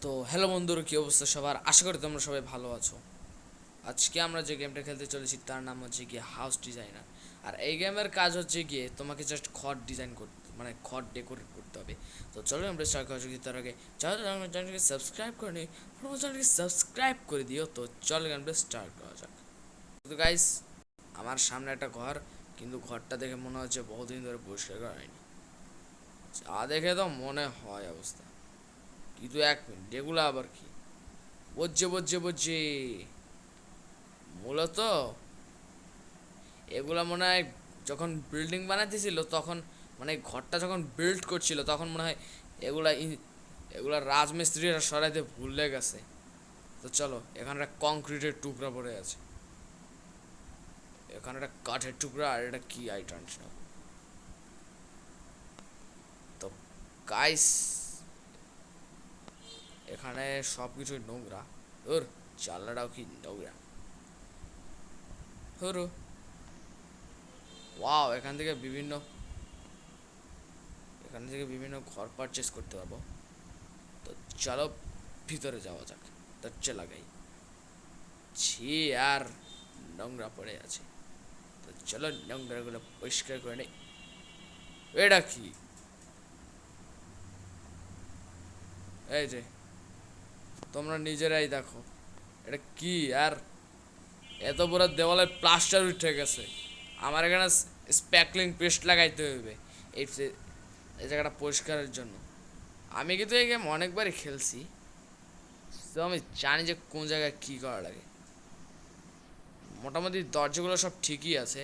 তো হ্যালো বন্ধুরা, কী অবস্থা সবার? আশা করি তোমরা সবাই ভালো আছো। আজকে আমরা যে গেমটা খেলতে চলেছি তার নাম হচ্ছে গিয়ে হাউস ডিজাইনার। আর এই গেমের কাজ হচ্ছে গিয়ে তোমাকে জাস্ট ঘর ডিজাইন করতে, মানে ঘর ডেকোরেট করতে হবে। তো চলো আমরা স্টার্ট করা যাক। তার আগে চলো আমার চ্যানেলকে সাবস্ক্রাইব করে নিই, আমার চ্যানেলকে সাবস্ক্রাইব করে দিও। তো চলো আমরা স্টার্ট করা যাক। তো গাইস, আমার সামনে একটা ঘর, কিন্তু ঘরটা দেখে মনে হচ্ছে বহুদিন ধরে পরিষ্কার করা হয়নি। যা দেখে তো মনে হয় অবস্থা, কিন্তু এক মিনিট, এগুলো আবার কি? বুঝছে বুঝছে বুঝছি, মূলত এগুলা মনে হয় যখন বিল্ডিং বানাতেছিল তখন, মানে ঘরটা যখন বিল্ড করছিল তখন মনে হয় এগুলা এগুলা রাজমিস্ত্রিরা সরাইতে ভুলে গেছে। তো চলো, এখানে একটা কংক্রিটের টুকরা পড়ে আছে, এখানে একটা কাঠের টুকরা, আর এটা কি আইটেম? তো গাইস, এখানে সব কিছুই নোংরা। ওর জানলাটাও কি নোংরা! হরো ওয়াও, এখান থেকে বিভিন্ন ঘর পারচেস করতে পারবো। তো চলো ভিতরে যাওয়া যাক। দরজা লাগাই। ছি, আর নোংরা পড়ে আছে। তো চলো নোংরাগুলো পরিষ্কার করে নেই। এটা কি? এই যে, তোমরা নিজেরাই দেখো, এটা কি? আর এত বড় দেওয়ালে প্লাস্টার উঠে গেছে। আমার এখানে স্প্যাকলিং পেস্ট লাগাইতে হবে এই এই জায়গাটা পরিষ্কারের জন্য। আমি কিন্তু এই গেম অনেকবারই খেলছি, তো আমি জানি যে কোন জায়গায় কী করা লাগে। মোটামুটি দরজাগুলো সব ঠিকই আছে,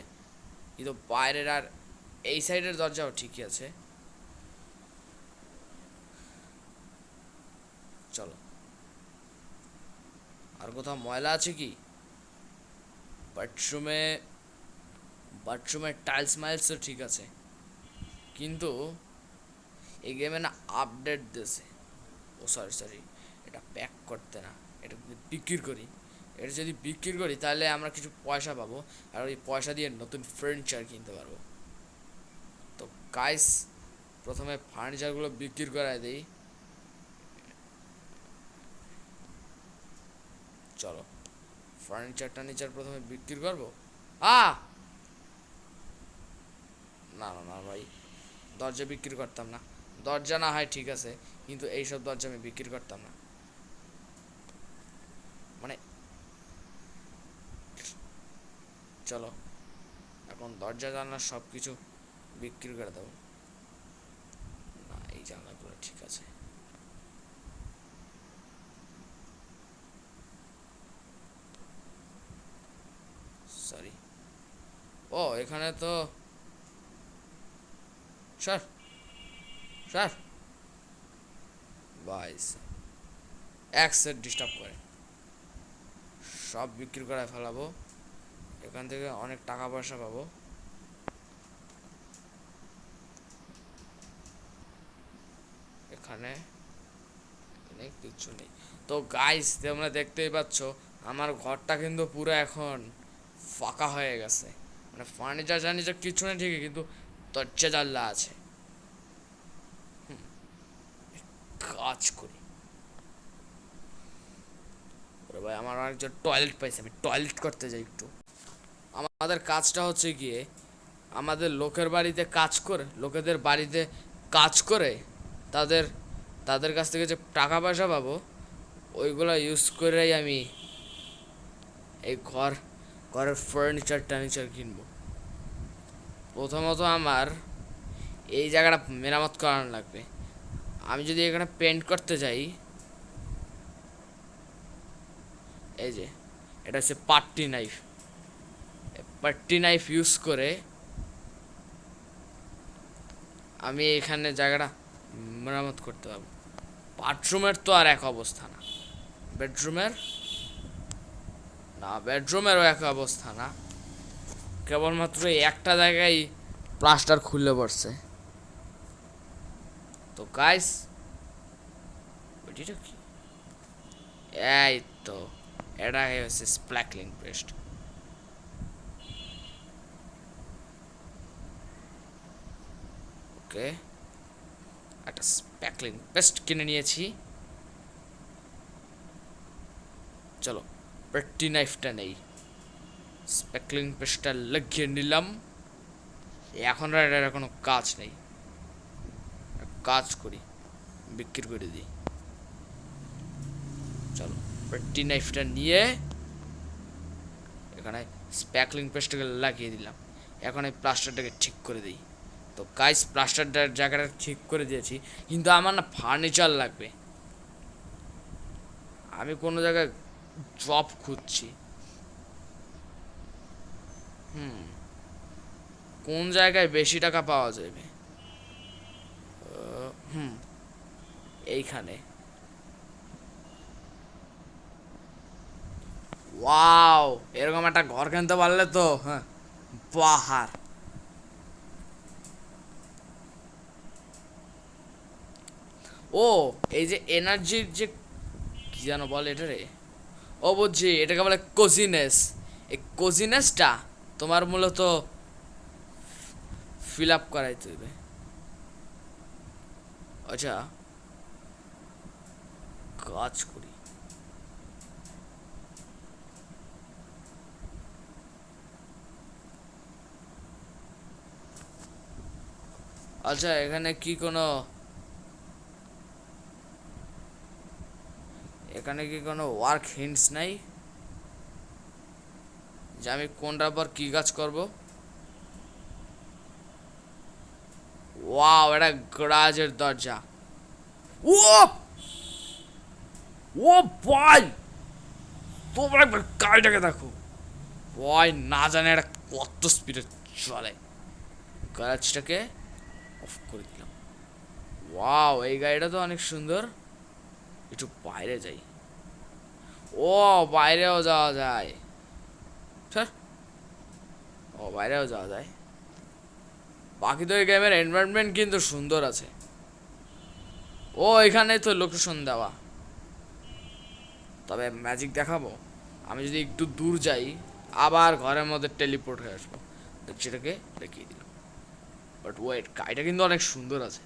কিন্তু বাইরের আর এই সাইডের দরজাও ঠিকই আছে। চলো, আর কোথাও ময়লা আছে কি? বাথরুমে বাথরুমের টাইলস মাইলসও ঠিক আছে, কিন্তু এই গেমে না আপডেট দিয়েছে। ও সরি সরি, এটা প্যাক করতে না, এটা বিক্রি করি। এটা যদি বিক্রি করি তাহলে আমরা কিছু পয়সা পাবো, আর ওই পয়সা দিয়ে নতুন ফার্নিচার কিনতে পারবো। তো গাইস, প্রথমে ফার্নিচারগুলো বিক্রি করায় দিই। চলো, ফার্নিচার প্রথমে বিক্রি করবো। আ না না না ভাই, দরজা বিক্রি করতাম না। দরজা না হয় ঠিক আছে, কিন্তু এইসব দরজা আমি বিক্রি করতাম না। মানে চলো, এখন দরজা জানলা সব কিছু বিক্রি করে দেবো। না, এই জানলাগুলো ঠিক আছে। সরি। ও, এখানে তো স্যার, স্যার, বাইস এক সেট ডিস্টার্ব করে, সব বিক্রি করে ফেলাবো। এখান থেকে অনেক টাকা পয়সা পাবো। এখানে অনেক কিছু নেই। তো গাইস, তোমরা দেখতেই পাচ্ছ আমার ঘরটা কিন্তু পুরো এখন ফাঁকা হয়ে গেছে। মানে ফার্নিচার টার্নিচার কিছু নেই ঠিকই, কিন্তু দরজা জানলা আছে। কাজ করি। ওরে ভাই, আমার আরেকজন টয়লেট পাইছে, আমি টয়লেট করতে যাই একটু। আমাদের কাজটা হচ্ছে গিয়ে, আমাদের লোকেদের বাড়িতে কাজ করে তাদের তাদের কাছ থেকে যে টাকা পয়সা পাবো, ওইগুলো ইউজ করেই আমি এই ঘরের টার্নিচার কিনবো। প্রথমত আমার এই জায়গাটা মেরামত করানো লাগবে। আমি যদি এখানে পেন্ট করতে যাই, এই যে, এটা হচ্ছে পাট্টি নাইফ ইউজ করে আমি এখানে জায়গাটা মেরামত করতে পারবো। বাথরুমের তো আর এক অবস্থা না, বেডরুমের বেডরুমেরও এক অবস্থা না। কেবলমাত্র একটা জায়গায় প্লাস্টার খুলে পড়ছে। তো গাইস, ওইটা কি? এই তো, এটা হচ্ছে স্প্ল্যাকলিং পেস্ট। ওকে, একটা স্প্যাকলিং পেস্ট কিনে নিয়েছি। চলো পেট্টি নাইফটা নেই, স্প্যাকলিং পেস্টটা লাগিয়ে নিলাম। এখন আর এটার কোনো কাজ নেই, কাজ করি, বিক্রি করে দিই। চলো পেট্টি নাইফটা নিয়ে এখানে স্প্যাকলিং পেস্টটাকে লাগিয়ে দিলাম। এখন এই প্লাস্টারটাকে ঠিক করে দিই। তো গাইস প্লাস্টারটার জায়গাটা ঠিক করে দিয়েছি, কিন্তু আমার না ফার্নিচার লাগবে। আমি কোনো জায়গায় জব খুঁজছি। কোন জায়গায় বেশি টাকা পাওয়া যাবে? এইখানে। ওয়াও, এরকম একটা ঘর কিনতে পারলে তো হ্যাঁ বাহার। ও এই যে এনার্জির যে কি যেন বলে এটা রে, ও বুঝছি, এটাকে বলে কোজিনেস। এই কোজিনেসটা তোমার মূলত ফিল আপ করাইতে হবে। আচ্ছা কাজ করি। আচ্ছা এখানে কি কোনো, এখানে কি কোনো ওয়ার্ক হিন্টস নাই যে আমি কোনটার পর কি কাজ করব? ওয়াও, এটা গ্রাজের দরজা। ও ও ভাই, তোমরা একবার গাড়িটাকে দেখো ভাই, না জানে এটা কত স্পিডে চলে। গ্যারেজটাকে অফ করে দিলাম। ওয়াও, এই গাড়িটা তো অনেক সুন্দর। একটু বাইরে যাই। ও বাইরেও যাওয়া যায়। স্যার, ও বাইরেও যাওয়া যায়। বাকি তো এই গেমের এনভায়রনমেন্ট কিন্তু সুন্দর আছে। ও এখানে তো লোকেশন দেওয়া। তবে ম্যাজিক দেখাবো, আমি যদি একটু দূর যাই আবার ঘরের মধ্যে টেলিপোর্ট হয়ে আসবো। সেটাকে দেখিয়ে দিলাম। বাট ওয়েট, গাড়িটা কিন্তু অনেক সুন্দর আছে।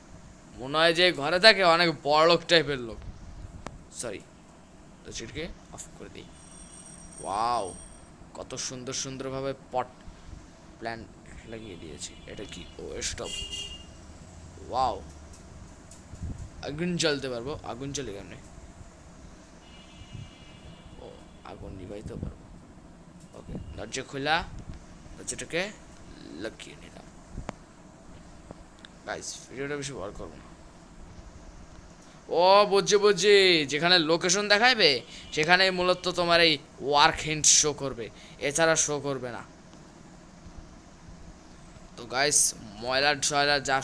মনে হয় যে ঘরে থাকে অনেক বড় লোক টাইপের লোক। সরি, তো সেটাকে অফ করে দিই। ওয়াও, কত সুন্দর সুন্দরভাবে পট প্ল্যান্ট লাগিয়ে দিয়েছি। এটা কি? ও স্টপ। ওয়াও, আগুন জ্বালতে পারবো। আগুন জ্বলে কেমনে? ও আগুন নিভাইতে পারবো। ওকে, দরজা খোলা, দরজাটাকে লাগিয়ে নিলাম। গাইস ভিডিওটা বেশি বড় করবো না। ও বুঝছি বুঝছি, যেখানে লোকেশন দেখাইবে সেখানে মূলত তোমার এই ওয়ার্ক হিন্ট শো করবে, এছাড়া শো করবে না। তো গাইস ময়লা টয়লা যা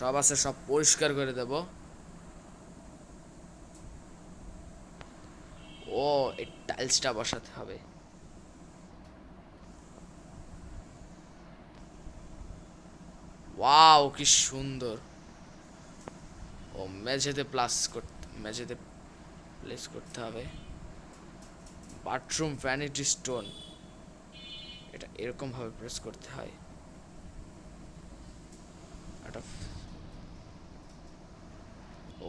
সব আছে সব পরিষ্কার করে দেব। ও এই টাইলসটা বসাতে হবে। ওয়াও কি সুন্দর। ও মেঝেতে মেঝেতে প্লেস করতে হবে। বাথরুম ভ্যানিটি স্টোন, এটা এরকম ভাবে প্রেস করতে হয়। এটা ও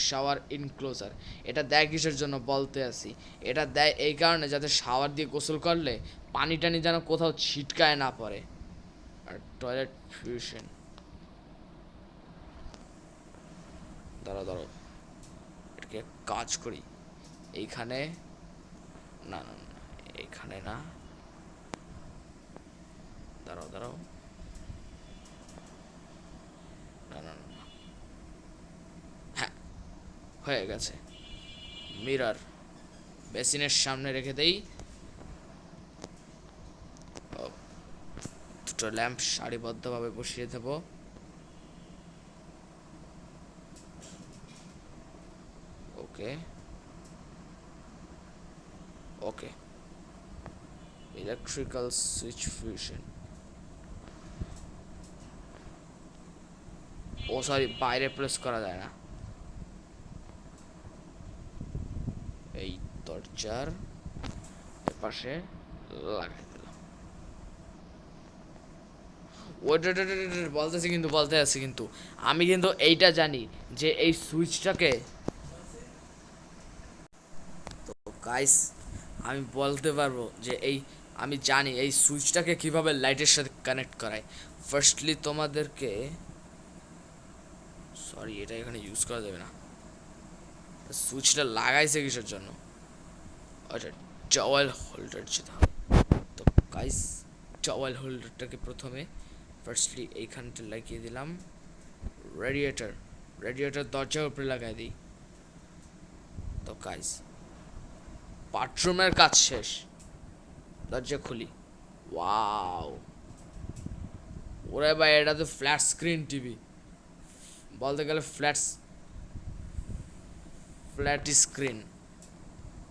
শাওয়ার ইনক্লোজার, এটা দেয় কিসের জন্য বলতে আসি। এটা দেয় এই কারণে যাতে শাওয়ার দিয়ে গোসল করলে পানি টানি যেন কোথাও ছিটকায় না পড়ে। আর টয়লেট ফিউশন, দাঁড়াও দাঁড়াও, এটাকে কাজ করি। এইখানে না না না, এইখানে না, দাঁড়াও দাঁড়াও, না না না, হ্যাঁ হয়ে গেছে। মিরর বেসিনের সামনে রেখে দেই। দুটো ল্যাম্প সারিবদ্ধভাবে বসিয়ে দেব। ওকে ওকে, ইলেকট্রিক্যাল সুইচ ফিউশন। ও সরি, বাইরে প্রেস করা যায় না। এই দরজার পাশে লাগাই দিলাম। বলতে আছি কিন্তু আমি কিন্তু এইটা জানি যে এই সুইচটাকে, তো গাইস আমি বলতে পারবো যে আমি জানি এই সুইচটাকে কিভাবে লাইটের সাথে কানেক্ট করায়। ফার্স্টলি তোমাদেরকে, সরি এটা এখানে ইউজ করা যাবে না। সুইচটা লাগাইছে কিসের জন্য? আচ্ছা, টাওয়েল হোল্ডার যেতে হবে। তো গাইস, টাওয়েল হোল্ডারটাকে প্রথমে ফার্স্টলি এইখানটা লাগিয়ে দিলাম। রেডিয়েটর দরজার উপরে লাগাই দিই। তো গাইস, বাথরুমের কাজ শেষ, দরজা খুলি। ওয়াও, ওরে ভাই এটা তো ফ্ল্যাট স্ক্রিন টিভি, বলতে গেলে ফ্ল্যাট স্ক্রিন।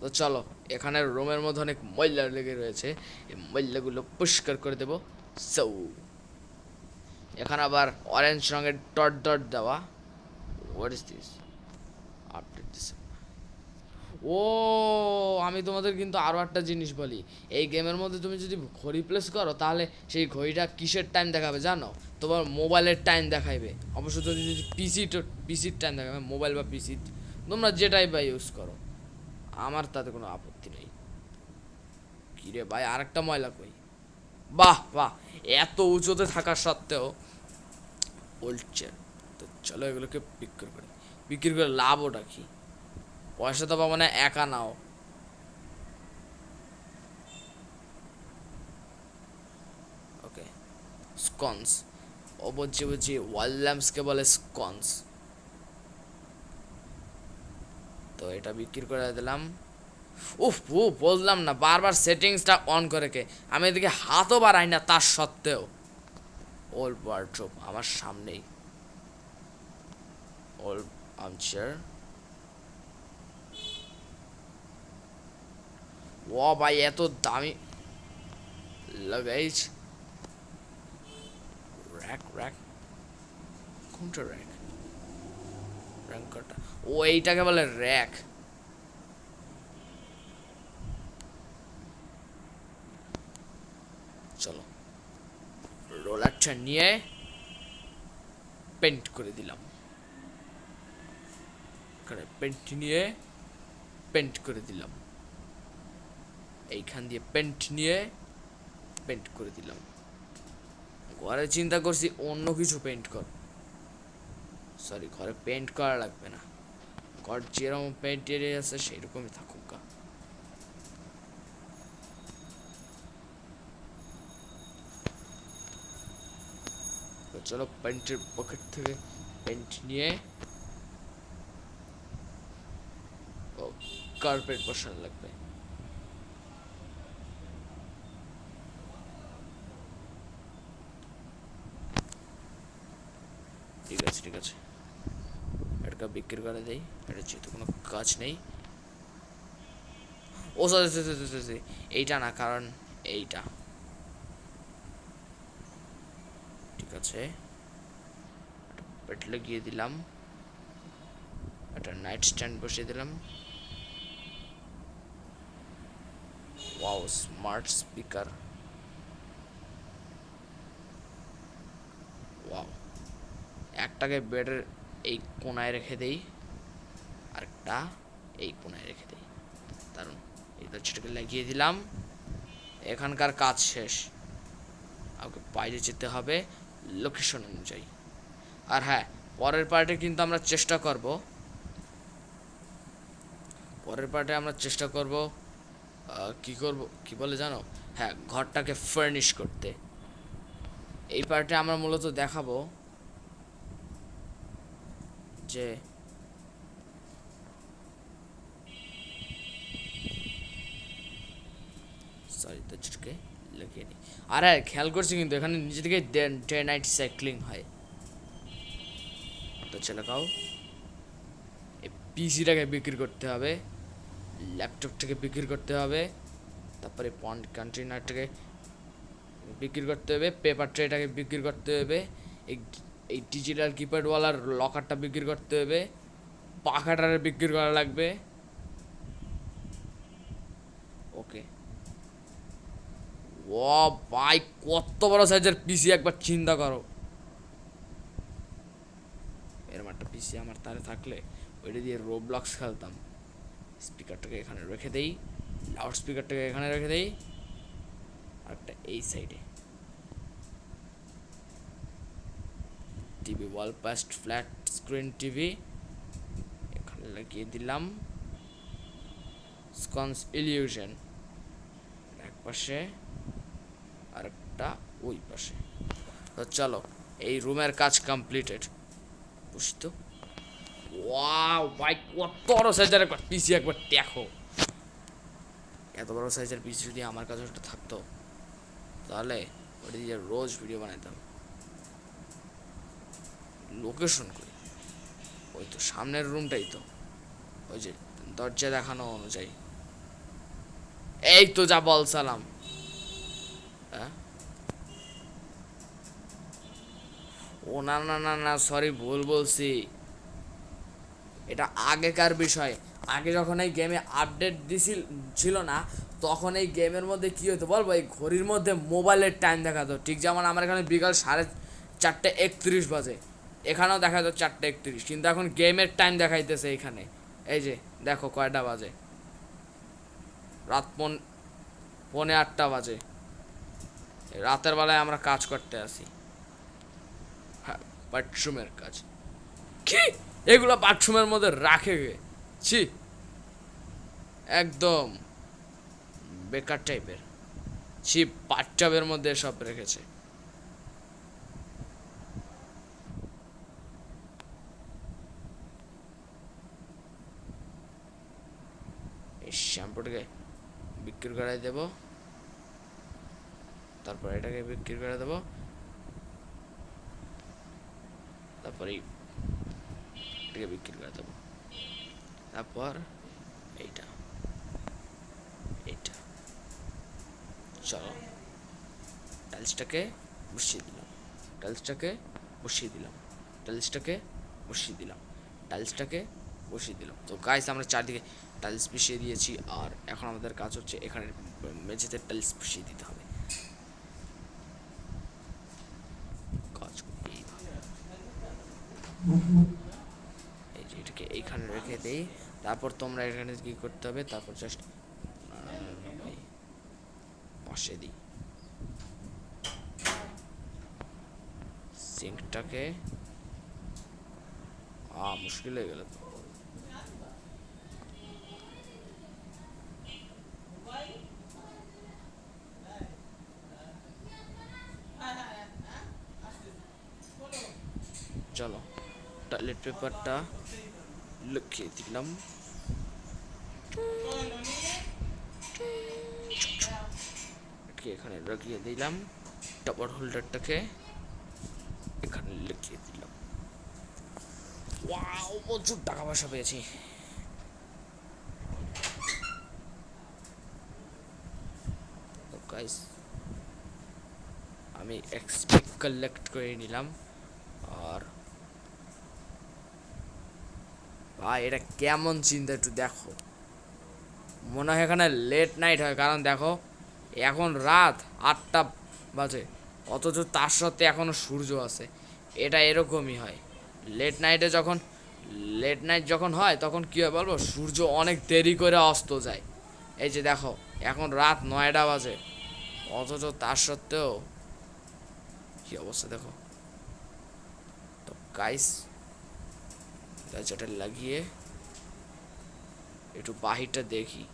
তো চলো, এখানে রুমের মধ্যে অনেক ময়লা লেগে রয়েছে, এই ময়লাগুলো পরিষ্কার করে দেবো। সো এখানে আবার অরেঞ্জ রঙের ডট ডট দেওয়া। What is this? Update this. ও, আমি তোমাদের কিন্তু আরও একটা জিনিস বলি, এই গেমের মধ্যে তুমি যদি ঘড়ি প্লেস করো তাহলে সেই ঘড়িটা কিসের টাইম দেখাবে জানো? তোমার মোবাইলের টাইম দেখাইবে। অবশ্য যদি পিসির টাইম দেখাবে, মোবাইল বা পিসি তোমরা যেটাই বা ইউজ করো, আমার তাতে কোনো আপত্তি নেই। কিরে ভাই, আরেকটা ময়লা কই? বাহ বাহ, এত উঁচুতে থাকা সত্ত্বেও ওল্ড চেয়ার। তো চলো এগুলোকে বিক্রি করে লাভ ওটা কি? পয়সা তো পাবো না, একা নাও। ওকে, স্কন্স। ও বুঝছি, ওয়াল ল্যাম্পসকে বলে স্কন্স। তো এটা বিক্রি করে দিলাম। উফ বললাম না, বারবার সেটিংসটা অন করে কে? আমি এদিকে হাতও বাড়াই না তার সত্ত্বেও। ওল্ড ওয়ার্ড্রোব আমার সামনেই। Old armchair. ও ভাই, এত দামি লাগেজ। র্যাক কোনটা র্যাক? র্যাঙ্কটা, ও এইটাকে বলে র্যাক। চলো, রোলারটা নিয়ে পেন্ট করে দিলাম। এখানে পেন্ট নিয়ে পেন্ট করে দিলাম। এইখান দিয়ে পেন্ট নিয়ে পেন্ট করে দিলাম। ঘরে চিন্তা করছি অন্য কিছু পেন্ট কর, সরি ঘরে পেন্ট করা লাগবে না, ঘর যেরকম পেন্ট এরিয়া আছে সেরকমই থাকুক গা। চলো পেন্টের পকেট থেকে পেন্ট নিয়ে ও কার্পেট বসানো লাগবে। ঠিক আছে, এটা বিক্রি করে দেই, এটা যেহেতু কোনো কাজ নেই। ও সরি, এইটা না, কারণ এইটা। ঠিক আছে, পেট লাগিয়ে দিলাম, একটা নাইট স্ট্যান্ড বসিয়ে দিলাম। Wow, smart speaker. ওয়াও, একটাকে বেডের এই কোনায় রেখে দেই, আরেকটা এই কোনায় রেখে দেই। দারুণ, এই দরজাটাকে লাগিয়ে দিলাম। এখানকার কাজ শেষ, আমাকে বাইরে যেতে হবে লোকেশন অনুযায়ী। আর হ্যাঁ, পরের পার্টে কিন্তু আমরা চেষ্টা করব, কি বলে জানো? হ্যাঁ, ঘরটাকে ফার্নিশ করতে। এই পার্টে আমরা মূলত দেখাবো যে সরি দরজাটাকে লাগিয়ে নিই। আর হ্যাঁ, খেয়াল করছি কিন্তু এখানে নিচে থেকে ডে নাইট সাইক্লিং হয়। তো চলে গাও, এই পিসিটাকে বিক্রি করতে হবে, ল্যাপটপটাকে বিক্রি করতে হবে, তারপরে পন্ড কন্টেনারটাকে বিক্রি করতে হবে, পেপার ট্রেটাকে বিক্রি করতে হবে, এই এই ডিজিটাল কিপ্যাডওয়ালার লকারটা বিক্রি করতে হবে, পাখাটারে বিক্রি করা লাগবে। ওকে, ও ভাই, কত বড় সাইজের পিসি একবার চিন্তা করো। এরকম একটা পিসি আমার তারে থাকলে ওইটা দিয়ে রোবলক্স খেলতাম। স্পিকারটাকে এখানে রেখে দেই। লাউড স্পিকারটাকে এখানে রেখে দেই, আর একটা এই সাইডে। টিভি ওয়াল পাস্ট ফ্ল্যাট স্ক্রিন টিভি এখানে লাগিয়ে দিলাম। স্কন্স ইলিউশন এক পাশে আর একটা ওই পাশে। তো চলো, এই রুমের কাজ কমপ্লিটেড। বুঝতো ওয়াও ভাই, কত বড় সাইজের একবার পিসি, একবার দেখো। এত বড় সাইজের পিসি যদি আমার কাছে একটা থাকতো, তাহলে ওটা দিয়ে রোজ ভিডিও বানাতাম। লোকেশন করি, ওই তো সামনের রুমটাই তো, ওই যে দরজা দেখানো অনুযায়ী। এই তো যা বলছিলাম। হ্যাঁ, ও না না না না, সরি, ভুল বলছি। এটা আগেকার বিষয়। আগে যখন এই গেমে আপডেট ছিল না, তখন এই গেমের মধ্যে কী হতো বলবো, এই ঘড়ির মধ্যে মোবাইলের টাইম দেখাতো। ঠিক যেমন আমার এখানে বিকাল 4:31 বাজে, এখানেও দেখাতো 4:31, কিন্তু এখন গেমের টাইম দেখাইতেছে এখানে। এই যে দেখো কয়টা বাজে, রাত 8:45 বাজে। রাতের বেলায় আমরা কাজ করতে আসি। হ্যাঁ, বাথরুমের কাজ। কি এগুলো বাথরুমের মধ্যে রাখে গে? ছি, একদম বেকার টাইপের। ছি, বাথটাবের মধ্যে সব রেখেছে। এই শ্যাম্পুটাকে বিক্রি করে দেব, তারপর এটাকে বিক্রি করে দেব, তারপরে এটাকে বিক্রি করে দেব, তারপর এইটা এইটা। চলো, টাইলসটাকে বসিয়ে দিলাম, টাইলসটাকে বসিয়ে দিলাম, টাইলসটাকে বসিয়ে দিলাম, টাইলসটাকে বসিয়ে দিলাম। তো গাইস, আমরা চারদিকে টাইলস বসিয়ে দিয়েছি, আর এখন আমাদের কাজ হচ্ছে এখানে মেঝেতে টাইলস বসিয়ে দিতে হবে। কাজ এইভাবে, এই যে এটাকে এইখানে রেখে দেই। তারপর তোমরা এখানে কি করতে হবে, তারপর জাস্ট বসে দিই সিঙ্কটাকে। মুশকিল হয়ে গেল তো। চলো, টয়লেট পেপারটা লিখিয়ে দিলাম, এখানে লাগিয়ে দিলাম, টাওয়ার হোল্ডারটাকে এখানে লিখিয়ে দিলাম। ওয়াও, প্রচুর টাকা পয়সা পেয়েছি। গাইস, আমি এক্সপি কালেক্ট করে নিলাম। আর ভাই, এটা কেমন চিন্তা একটু দেখো। মনে হয় এখানে লেট নাইট হয়, কারণ দেখো এখন রাত 8টা বাজে, অথচ তার সত্ত্বে এখনো সূর্য আছে। এটা এরকমই হয় লেট নাইট যখন হয়, তখন কী হয় বলবো, সূর্য অনেক দেরি করে অস্ত যায়। এই যে দেখো, এখন রাত 9টা বাজে, অথচ তার সত্ত্বেও কি অবস্থা দেখো। তো গাইস, দরজাটা লাগিয়ে একটু বাহিরটা দেখি।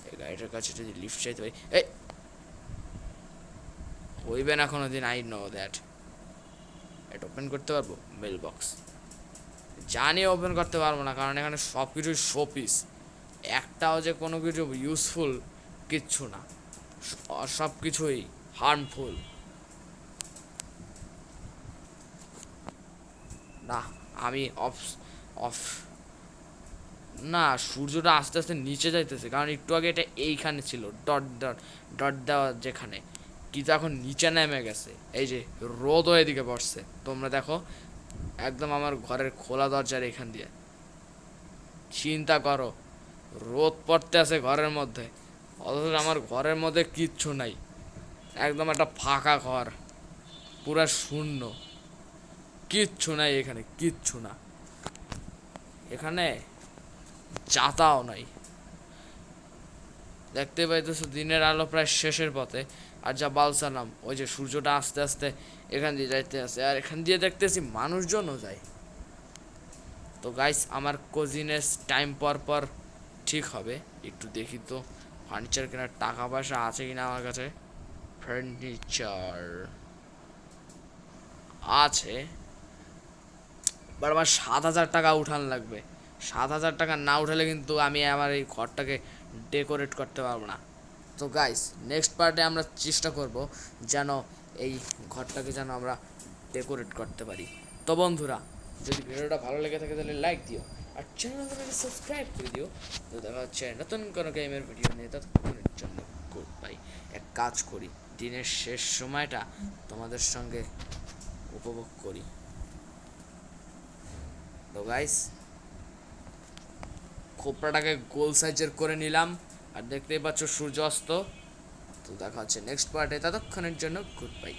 এই গাড়িটার কাছে যদি লিফট চাইতে পারি, এই হইবে না কোনোদিন, আই নো দ্যাট। এটা ওপেন করতে পারবো? মেল বক্স জানি ওপেন করতে পারবো না, কারণ এখানে সব কিছুই শোপিস, একটাও যে কোনো কিছু ইউজফুল কিচ্ছু না, সব কিছুই হার্মফুল। না, আমি অফ অফ না, সূর্যটা আস্তে আস্তে নিচে যাইতেছে, কারণ একটু আগে এটা এইখানে ছিল, ডট ডট ডট দেওয়া যেখানে, কিন্তু এখন নিচে নেমে গেছে। এই যে রোদও এদিকে পড়ছে, তোমরা দেখো, একদম আমার ঘরের খোলা দরজার এখান দিয়ে। চিন্তা করো, রোদ পড়তে আছে ঘরের মধ্যে, অথচ আমার ঘরের মধ্যে কিচ্ছু নাই, একদম একটা ফাঁকা ঘর, পুরা শূন্য, কিচ্ছু নাই এখানে, কিচ্ছু না। এখানে যাতাও নাই। দেখতে পাইতেছো দিনের আলো প্রায় শেষের পথে, আর যা বালসালাম ওই যে সূর্যটা আস্তে আস্তে এখান দিয়ে যাইতে আছে, আর এখান দিয়ে দেখতেছি মানুষজনও যায়। তো গাইস আমার কোজিনেস টাইম পর পর ঠিক হবে, একটু দেখি তো ফার্নিচার কেনার টাকা পয়সা আছে কিনা আমার কাছে। ফার্নিচার আছে, বাট আমার 7,000 টাকা উঠান লাগবে। 7,000 টাকা না উঠালে কিন্তু আমি আমার এই ঘরটাকে ডেকোরেট করতে পারবো না। তো গাইস নেক্সট পার্টে আমরা চেষ্টা করব যেন এই ঘরটাকে যেন আমরা ডেকোরেট করতে পারি। তো বন্ধুরা, যদি ভিডিওটা ভালো লেগে থাকে তাহলে লাইক দিও, আর চ্যানেলটাকে সাবস্ক্রাইব করে দিও। তো দেখা হচ্ছে নতুন কোনো গেমের ভিডিও নিয়ে, ততক্ষণের জন্য গুড বাই। এক কাজ করি, দিনের শেষ সময়টা তোমাদের সঙ্গে উপভোগ করি। তো গাইস খোপড়াটাকে গোল সাইজের করে নিলাম, আর দেখতেই পাচ্ছ সূর্য অস্ত। তো দেখা হচ্ছে নেক্সট পার্টে, ততক্ষণের জন্য গুড বাই।